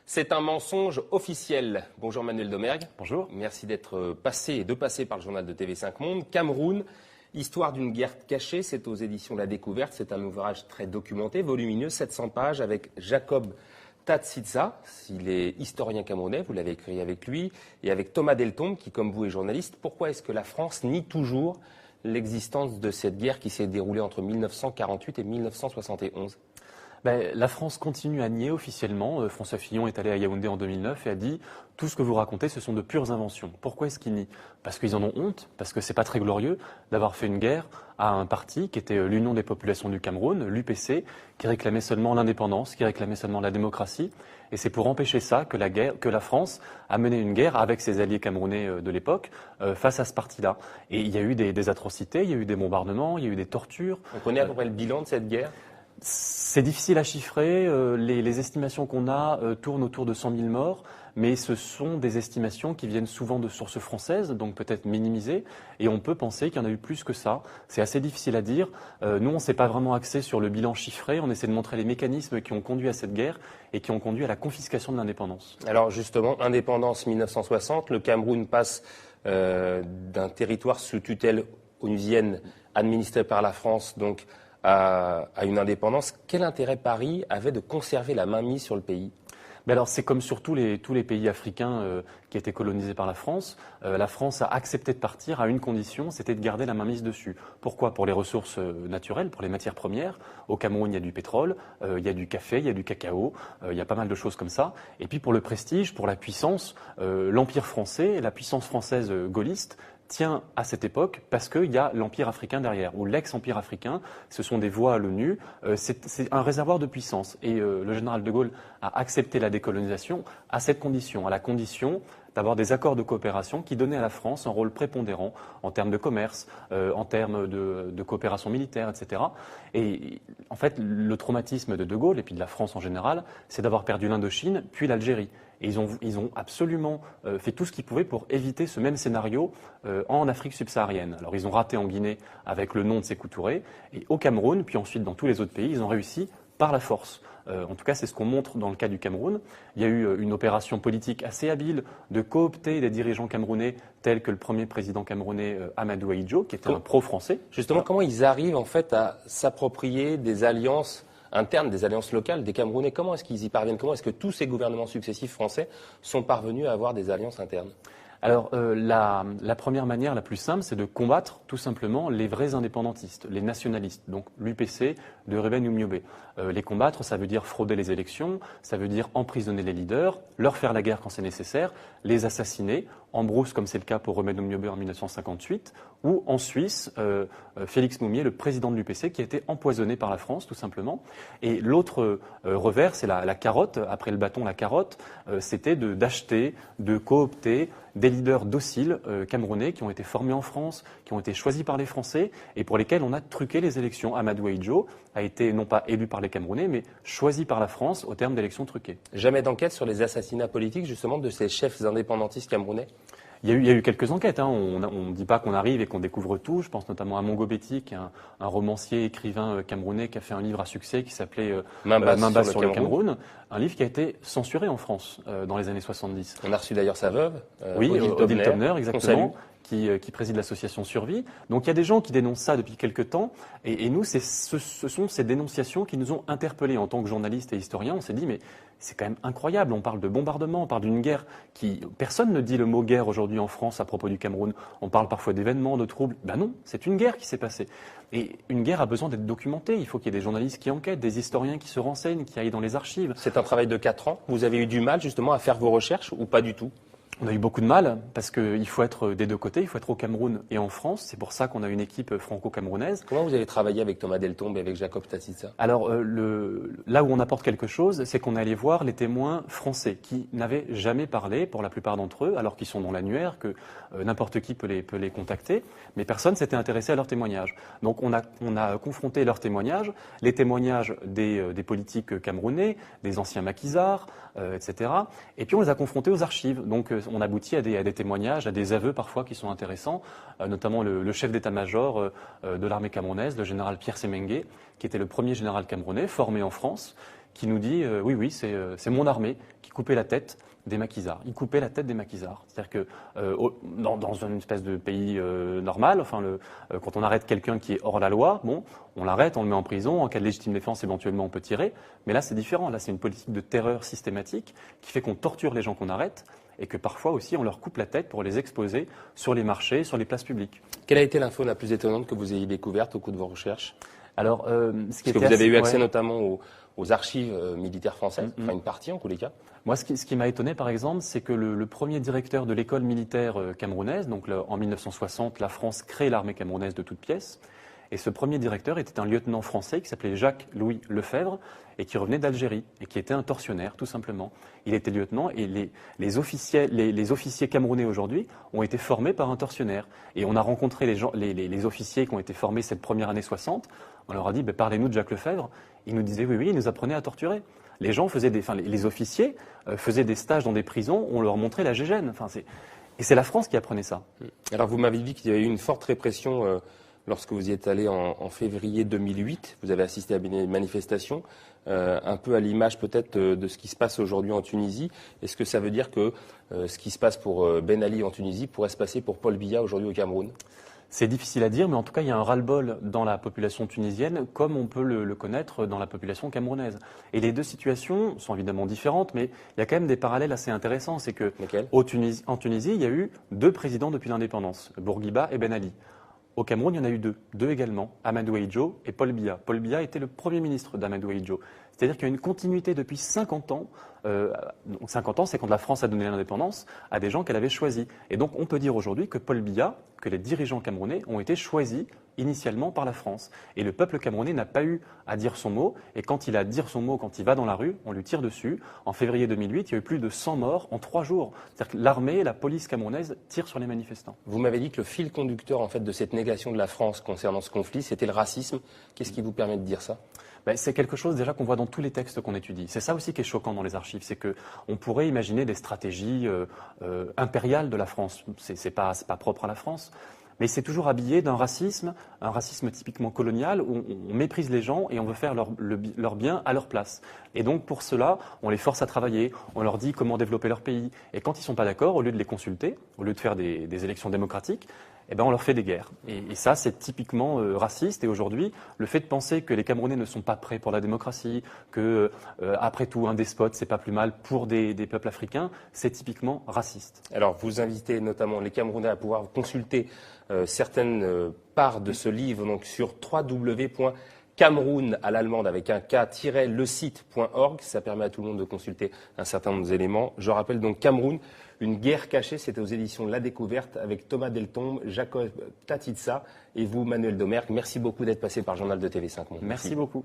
C'est un mensonge officiel. Bonjour Manuel Domergue. Bonjour. Merci d'être passé et de passer par le journal de TV5 Monde. Cameroun, histoire d'une guerre cachée, c'est aux éditions La Découverte. C'est un ouvrage très documenté, volumineux, 700 pages, avec Jacob Tatsitsa. Il est historien camerounais, vous l'avez écrit avec lui, et avec Thomas Deltombe, qui comme vous est journaliste. Pourquoi est-ce que la France nie toujours l'existence de cette guerre qui s'est déroulée entre 1948 et 1971 ? La France continue à nier officiellement. François Fillon est allé à Yaoundé en 2009 et a dit « Tout ce que vous racontez, ce sont de pures inventions ». Pourquoi est-ce qu'ils nient ? Parce qu'ils en ont honte, parce que c'est pas très glorieux d'avoir fait une guerre à un parti qui était l'Union des populations du Cameroun, l'UPC, qui réclamait seulement l'indépendance, qui réclamait seulement la démocratie. Et c'est pour empêcher ça que la France a mené une guerre avec ses alliés camerounais de l'époque face à ce parti-là. Et il y a eu des atrocités, il y a eu des bombardements, il y a eu des tortures. On connaît à peu près le bilan de cette guerre ? C'est difficile à chiffrer. Les estimations qu'on a tournent autour de 100 000 morts, mais ce sont des estimations qui viennent souvent de sources françaises, donc peut-être minimisées, et on peut penser qu'il y en a eu plus que ça. C'est assez difficile à dire. Nous, on ne s'est pas vraiment axé sur le bilan chiffré. On essaie de montrer les mécanismes qui ont conduit à cette guerre et qui ont conduit à la confiscation de l'indépendance. Alors justement, indépendance 1960, le Cameroun passe d'un territoire sous tutelle onusienne administré par la France, donc à une indépendance. Quel intérêt Paris avait de conserver la mainmise sur le pays ? Alors c'est comme sur tous les pays africains qui étaient colonisés par la France. La France a accepté de partir à une condition, c'était de garder la mainmise dessus. Pourquoi ? Pour les ressources naturelles, pour les matières premières. Au Cameroun, il y a du pétrole, il y a du café, il y a du cacao, il y a pas mal de choses comme ça. Et puis pour le prestige, pour la puissance, l'Empire français, la puissance française gaulliste, tient à cette époque parce qu'il y a l'Empire africain derrière, ou l'ex-Empire africain. Ce sont des voies à l'ONU. C'est un réservoir de puissance. Et le général de Gaulle a accepté la décolonisation à cette condition, à la condition d'avoir des accords de coopération qui donnaient à la France un rôle prépondérant en termes de commerce, en termes de coopération militaire, etc. Et en fait, le traumatisme de Gaulle, et puis de la France en général, c'est d'avoir perdu l'Indochine, puis l'Algérie. Et ils ont absolument fait tout ce qu'ils pouvaient pour éviter ce même scénario en Afrique subsaharienne. Alors ils ont raté en Guinée avec le nom de Sékou Touré, et au Cameroun, puis ensuite dans tous les autres pays, ils ont réussi par la force. En tout cas, c'est ce qu'on montre dans le cas du Cameroun. Il y a eu une opération politique assez habile de coopter des dirigeants camerounais tels que le premier président camerounais Amadou Ahidjo, qui était un pro-français. Justement, comment ils arrivent en fait à s'approprier des alliances internes, des alliances locales des Camerounais? Comment est-ce qu'ils y parviennent? Comment est-ce que tous ces gouvernements successifs français sont parvenus à avoir des alliances internes? Alors, la première manière, la plus simple, c'est de combattre tout simplement les vrais indépendantistes, les nationalistes, donc l'UPC de Ruben Oumniobé. Les combattre, ça veut dire frauder les élections, ça veut dire emprisonner les leaders, leur faire la guerre quand c'est nécessaire, les assassiner, en brousse comme c'est le cas pour Ruben Oumniobé en 1958, ou en Suisse, Félix Moumié, le président de l'UPC, qui a été empoisonné par la France, tout simplement. Et l'autre revers, c'est la carotte, après le bâton, la carotte, c'était d'acheter, de coopter des leaders dociles camerounais qui ont été formés en France, qui ont été choisis par les Français et pour lesquels on a truqué les élections. Amadou Ahidjo a été non pas élu par les Camerounais, mais choisi par la France au terme d'élections truquées. Jamais d'enquête sur les assassinats politiques justement de ces chefs indépendantistes camerounais? Il y a eu quelques enquêtes. On ne dit pas qu'on arrive et qu'on découvre tout. Je pense notamment à Mongo Betty, qui est un romancier, écrivain camerounais qui a fait un livre à succès qui s'appelait Main basse sur le Cameroun. Un livre qui a été censuré en France dans les années 70. On a reçu d'ailleurs sa veuve, oui, Odile Tomner, exactement, qui préside l'association Survie. Donc il y a des gens qui dénoncent ça depuis quelques temps. Et nous, ce sont ces dénonciations qui nous ont interpellés en tant que journalistes et historiens. On s'est dit, mais c'est quand même incroyable. On parle de bombardement, on parle d'une guerre qui... Personne ne dit le mot guerre aujourd'hui en France à propos du Cameroun. On parle parfois d'événements, de troubles. Ben non, c'est une guerre qui s'est passée. Et une guerre a besoin d'être documentée. Il faut qu'il y ait des journalistes qui enquêtent, des historiens qui se renseignent, qui aillent dans les archives. C'est un travail de 4 ans. Vous avez eu du mal justement à faire vos recherches ou pas du tout? On a eu beaucoup de mal parce qu'il faut être des deux côtés, il faut être au Cameroun et en France. C'est pour ça qu'on a une équipe franco-camerounaise. Comment vous avez travaillé avec Thomas Deltombe et avec Jacob Tatsitsa? Alors là où on apporte quelque chose, c'est qu'on est allé voir les témoins français qui n'avaient jamais parlé, pour la plupart d'entre eux, alors qu'ils sont dans l'annuaire, que n'importe qui peut les contacter, mais personne s'était intéressé à leurs témoignages. Donc on a confronté leurs témoignages, les témoignages des politiques camerounais, des anciens maquisards, etc. Et puis on les a confrontés aux archives. Donc on aboutit à des témoignages, à des aveux parfois qui sont intéressants, notamment le chef d'état-major de l'armée camerounaise, le général Pierre Semengue, qui était le premier général camerounais formé en France, qui nous dit oui, c'est mon armée qui coupait la tête des maquisards. Ils coupaient la tête des maquisards. C'est-à-dire que dans une espèce de pays normal, quand on arrête quelqu'un qui est hors la loi, bon, on l'arrête, on le met en prison, en cas de légitime défense, éventuellement on peut tirer. Mais là, c'est différent. Là, c'est une politique de terreur systématique qui fait qu'on torture les gens qu'on arrête et que parfois aussi on leur coupe la tête pour les exposer sur les marchés, sur les places publiques. Quelle a été l'info la plus étonnante que vous ayez découverte au cours de vos recherches? Alors, Parce que vous avez eu accès notamment aux archives militaires françaises, enfin une partie en tous les cas. Moi, ce qui m'a étonné, par exemple, c'est que le premier directeur de l'école militaire camerounaise, donc en 1960, la France crée l'armée camerounaise de toutes pièces. Et ce premier directeur était un lieutenant français qui s'appelait Jacques-Louis Lefebvre et qui revenait d'Algérie et qui était un tortionnaire, tout simplement. Il était lieutenant et les officiers camerounais aujourd'hui ont été formés par un tortionnaire. Et on a rencontré les officiers qui ont été formés cette première année 60. On leur a dit, parlez-nous de Jacques Lefebvre. Ils nous disaient, oui, il nous apprenait à torturer. Les gens les officiers faisaient des stages dans des prisons, on leur montrait la gégène. Et c'est la France qui apprenait ça. Alors vous m'avez dit qu'il y avait eu une forte répression lorsque vous y êtes allé en février 2008. Vous avez assisté à des manifestations, un peu à l'image peut-être de ce qui se passe aujourd'hui en Tunisie. Est-ce que ça veut dire que ce qui se passe pour Ben Ali en Tunisie pourrait se passer pour Paul Biya aujourd'hui au Cameroun? C'est difficile à dire, mais en tout cas, il y a un ras-le-bol dans la population tunisienne, comme on peut le connaître dans la population camerounaise. Et les deux situations sont évidemment différentes, mais il y a quand même des parallèles assez intéressants. C'est que en Tunisie, il y a eu 2 présidents depuis l'indépendance, Bourguiba et Ben Ali. Au Cameroun, il y en a eu 2 également, Amadou Ahidjo et Paul Biya. Paul Biya était le premier ministre d'Amadou Ahidjo. C'est-à-dire qu'il y a une continuité depuis 50 ans. 50 ans, c'est quand la France a donné l'indépendance à des gens qu'elle avait choisis. Et donc, on peut dire aujourd'hui que Paul Biya, que les dirigeants camerounais ont été choisis initialement par la France. Et le peuple camerounais n'a pas eu à dire son mot. Et quand il a à dire son mot, quand il va dans la rue, on lui tire dessus. En février 2008, il y a eu plus de 100 morts en 3 jours. C'est-à-dire que l'armée, la police camerounaise tirent sur les manifestants. Vous m'avez dit que le fil conducteur en fait, de cette négation de la France concernant ce conflit, c'était le racisme. Qu'est-ce qui vous permet de dire ça? C'est quelque chose déjà qu'on voit dans tous les textes qu'on étudie. C'est ça aussi qui est choquant dans les archives, c'est qu'on pourrait imaginer des stratégies impériales de la France. C'est pas propre à la France. Mais c'est toujours habillé d'un racisme, un racisme typiquement colonial, où on méprise les gens et on veut faire leur bien à leur place. Et donc pour cela, on les force à travailler, on leur dit comment développer leur pays. Et quand ils ne sont pas d'accord, au lieu de les consulter, au lieu de faire des élections démocratiques, on leur fait des guerres. Et ça, c'est typiquement raciste. Et aujourd'hui, le fait de penser que les Camerounais ne sont pas prêts pour la démocratie, que après tout, un despote, c'est pas plus mal pour des peuples africains, c'est typiquement raciste. Alors, vous invitez notamment les Camerounais à pouvoir consulter certaines parts de ce livre donc sur www.cameroun à l'allemande avec un k-le-site.org. Ça permet à tout le monde de consulter un certain nombre d'éléments. Je rappelle donc Cameroun, une guerre cachée, c'était aux éditions La Découverte avec Thomas Deltombe, Jacob Tatitsa et vous, Manuel Domergue. Merci beaucoup d'être passé par le journal de TV5 Monde. Merci beaucoup.